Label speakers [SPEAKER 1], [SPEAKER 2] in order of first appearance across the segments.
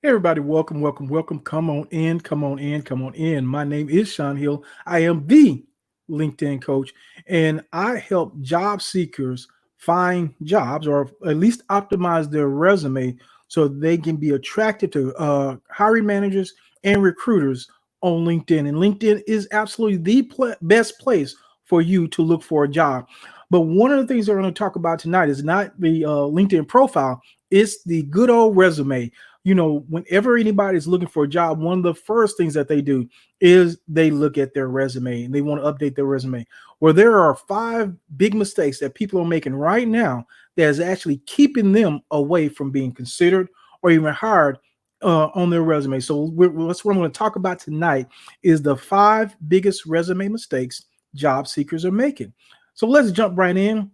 [SPEAKER 1] Hey everybody, welcome, welcome, welcome. Come on in, come on in, come on in. My name is Sean Hill. I am the LinkedIn coach, and I help job seekers find jobs or at least optimize their resume so they can be attracted to hiring managers and recruiters on LinkedIn. And LinkedIn is absolutely the best place for you to look for a job. But one of the things we're going to talk about tonight is not the LinkedIn profile, it's the good old resume. Whenever anybody is looking for a job, one of the first things that they do is they look at their resume and they want to update their resume. Well, there are five big mistakes that people are making right now that is actually keeping them away from being considered or even hired on their resume. So that's what I'm going to talk about tonight is the five biggest resume mistakes job seekers are making. So let's jump right in.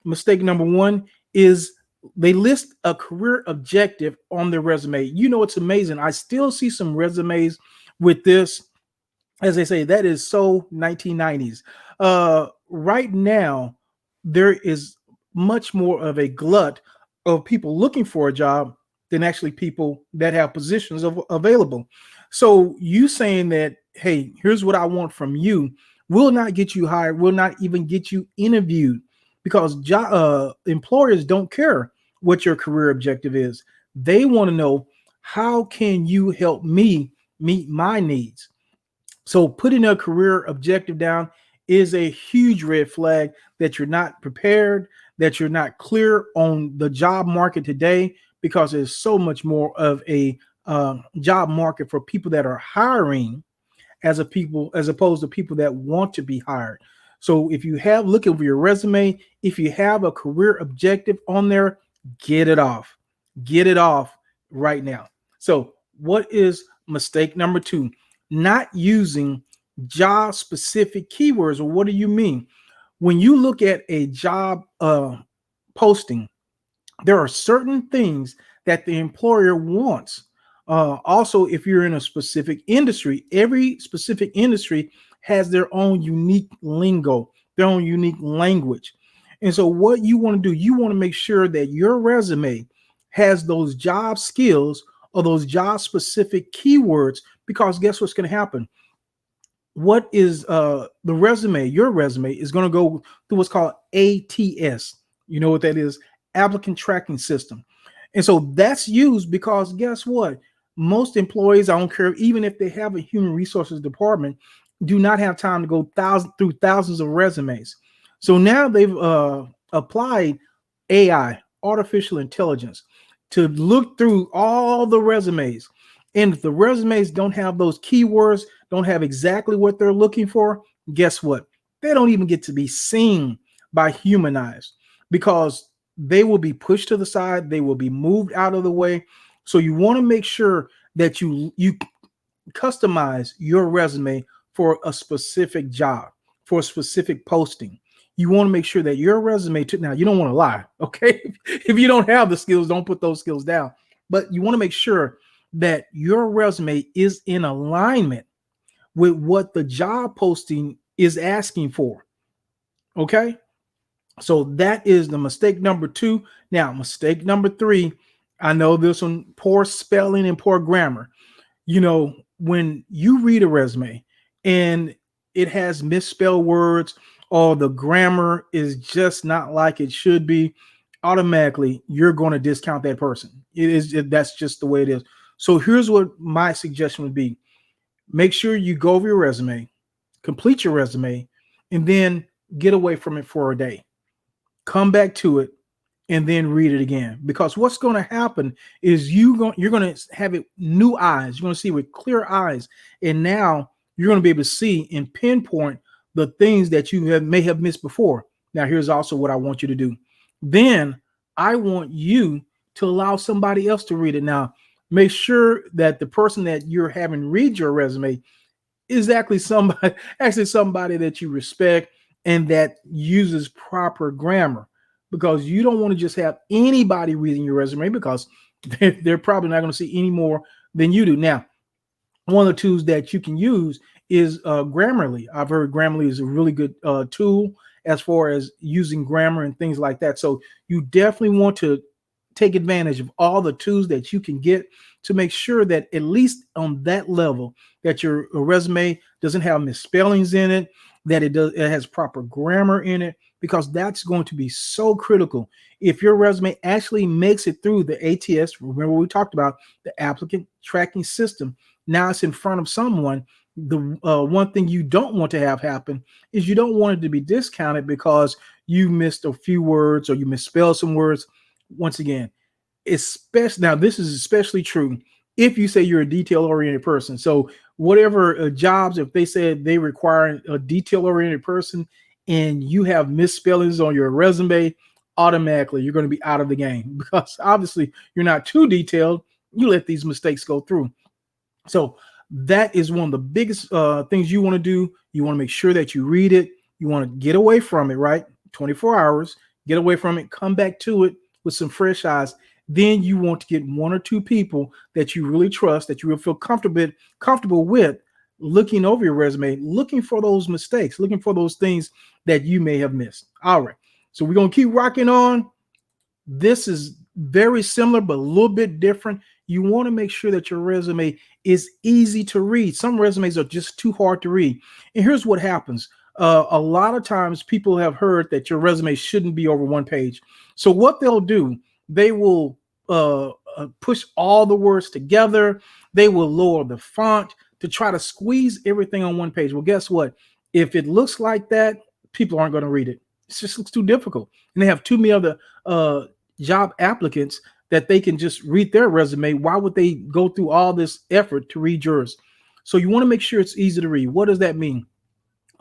[SPEAKER 1] Mistake number one is they list a career objective on their resume. It's amazing. I still see some resumes with this, as they say, that is so 1990s. Right now, there is much more of a glut of people looking for a job than actually people that have positions available. So you saying that, hey, here's what I want from you, will not get you hired, will not even get you interviewed because employers don't care what your career objective is. They want to know, how can you help me meet my needs? So putting a career objective down is a huge red flag that you're not prepared, that you're not clear on the job market today, because there's so much more of a job market for people that are hiring as opposed to people that want to be hired. So if you have, look over your resume, if you have a career objective on there, get it off. Get it off right now. So what is mistake number two? Not using job specific keywords. Or what do you mean? When you look at a job posting, there are certain things that the employer wants. Also, if you're in a specific industry, every specific industry has their own unique lingo, their own unique language. And so, what you want to do, you want to make sure that your resume has those job skills or those job specific keywords, because guess what's going to happen? What is the resume? Your resume is going to go through what's called ATS. You know what that is? Applicant tracking system. And so that's used because guess what? Most employees, I don't care, even if they have a human resources department, do not have time to go through thousands of resumes. So now they've applied AI, artificial intelligence, to look through all the resumes. And if the resumes don't have those keywords, don't have exactly what they're looking for, guess what? They don't even get to be seen by human eyes, because they will be pushed to the side, they will be moved out of the way. So you want to make sure that you customize your resume for a specific job, for a specific posting. You want to make sure that your resume now you don't want to lie, okay? If you don't have the skills, don't put those skills down. But you want to make sure that your resume is in alignment with what the job posting is asking for. Okay? So that is the mistake number two. Now, mistake number three, I know there's some poor spelling and poor grammar. When you read a resume and it has misspelled words or the grammar is just not like it should be, automatically you're going to discount that person. That's just the way it is. So here's what my suggestion would be. Make sure you go over your resume, complete your resume, and then get away from it for a day. Come back to it and then read it again. Because what's going to happen is you're going to have it new eyes. You're going to see with clear eyes. And now you're going to be able to see and pinpoint the things that you may have missed before. Now, here's also what I want you to do. Then I want you to allow somebody else to read it. Now, make sure that the person that you're having read your resume is actually somebody that you respect and that uses proper grammar, because you don't want to just have anybody reading your resume, because they're probably not going to see any more than you do. Now, one of the tools that you can use is Grammarly. I've heard Grammarly is a really good tool as far as using grammar and things like that. So you definitely want to take advantage of all the tools that you can get to make sure that at least on that level that your resume doesn't have misspellings in it, that it has proper grammar in it, because that's going to be so critical. If your resume actually makes it through the ATS, remember we talked about the applicant tracking system, now it's in front of someone. The one thing you don't want to have happen is you don't want it to be discounted because you missed a few words or you misspelled some words. Once again, especially now, this is especially true if you say you're a detail oriented person. So whatever jobs, if they said they require a detail oriented person and you have misspellings on your resume, automatically you're going to be out of the game because obviously you're not too detailed. You let these mistakes go through. So that is one of the biggest things you want to do. You want to make sure that you read it. You want to get away from it, right? 24 hours, get away from it, come back to it with some fresh eyes. Then you want to get one or two people that you really trust, that you will feel comfortable with looking over your resume, looking for those mistakes, looking for those things that you may have missed. All right. So we're going to keep rocking on. This is very similar, but a little bit different. You want to make sure that your resume is easy to read. Some resumes are just too hard to read. And here's what happens. A lot of times people have heard that your resume shouldn't be over one page. So what they'll do, they will push all the words together. They will lower the font to try to squeeze everything on one page. Well, guess what? If it looks like that, people aren't going to read it. It just looks too difficult. And they have too many other job applicants that they can just read their resume. Why would they go through all this effort to read yours? So you want to make sure it's easy to read. What does that mean?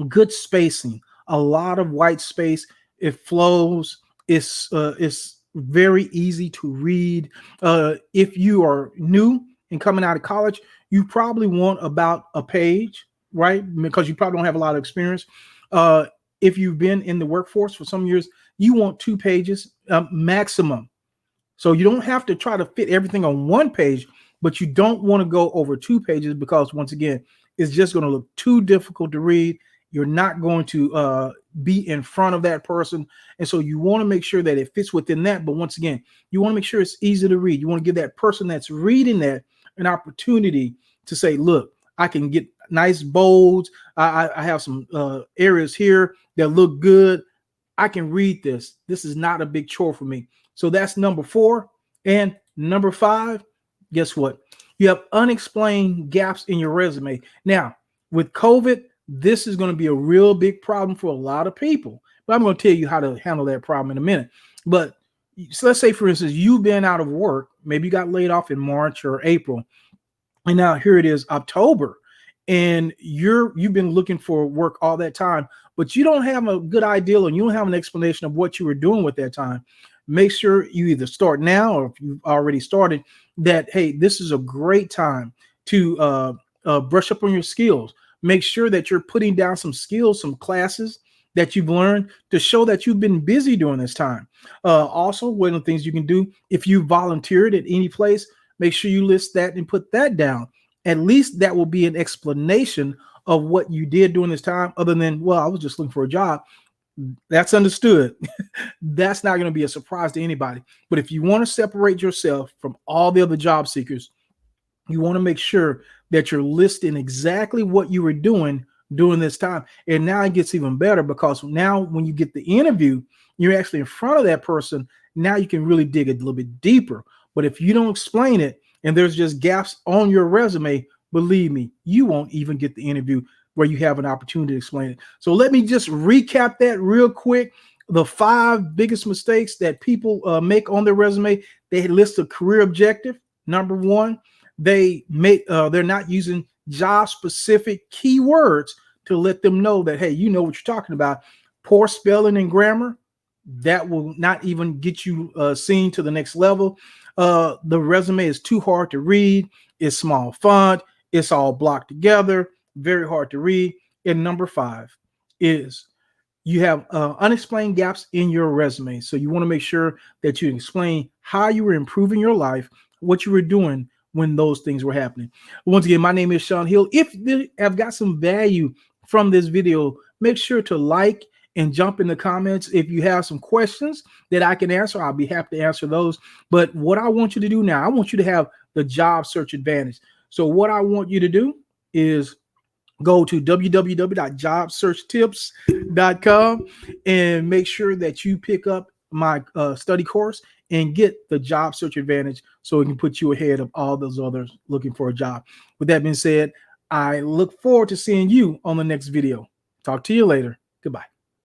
[SPEAKER 1] Good spacing, a lot of white space. It flows. It's very easy to read. If you are new and coming out of college, you probably want about a page, right? Because you probably don't have a lot of experience. If you've been in the workforce for some years, you want 2 pages maximum. So you don't have to try to fit everything on one page, but you don't want to go over 2 pages because once again, it's just going to look too difficult to read. You're not going to be in front of that person. And so you want to make sure that it fits within that. But once again, you want to make sure it's easy to read. You want to give that person that's reading that an opportunity to say, look, I can get nice bolds. I have some areas here that look good. I can read this. This is not a big chore for me. So that's number 4. And number 5, guess what? You have unexplained gaps in your resume. Now, with COVID, this is going to be a real big problem for a lot of people. But I'm going to tell you how to handle that problem in a minute. But so let's say, for instance, you've been out of work. Maybe you got laid off in March or April. And now here it is, October. And you've been looking for work all that time, but you don't have a good idea and you don't have an explanation of what you were doing with that time. Make sure you either start now or if you've already started that, hey, this is a great time to brush up on your skills. Make sure that you're putting down some skills, some classes that you've learned to show that you've been busy during this time. Also, one of the things you can do, if you volunteered at any place, make sure you list that and put that down. At least that will be an explanation of what you did during this time, other than, well, I was just looking for a job. That's understood. That's not going to be a surprise to anybody. But if you want to separate yourself from all the other job seekers, you want to make sure that you're listing exactly what you were doing during this time. And now it gets even better because now when you get the interview, you're actually in front of that person. Now you can really dig a little bit deeper. But if you don't explain it and there's just gaps on your resume, believe me, you won't even get the interview where you have an opportunity to explain it. So let me just recap that real quick. The 5 biggest mistakes that people make on their resume. They list a career objective. Number 1, they're not using job specific keywords to let them know that, hey, you know what you're talking about. Poor spelling and grammar, that will not even get you seen to the next level. The resume is too hard to read. It's small font. It's all blocked together. Very hard to read. And number 5 is you have unexplained gaps in your resume. So you want to make sure that you explain how you were improving your life, what you were doing when those things were happening. Once again, my name is Sean Hill. If you have got some value from this video, make sure to like and jump in the comments. If you have some questions that I can answer, I'll be happy to answer those. But what I want you to do now, I want you to have the job search advantage. So what I want you to do is go to www.jobsearchtips.com and make sure that you pick up my study course and get the job search advantage so it can put you ahead of all those others looking for a job. With that being said, I look forward to seeing you on the next video. Talk to you later. Goodbye.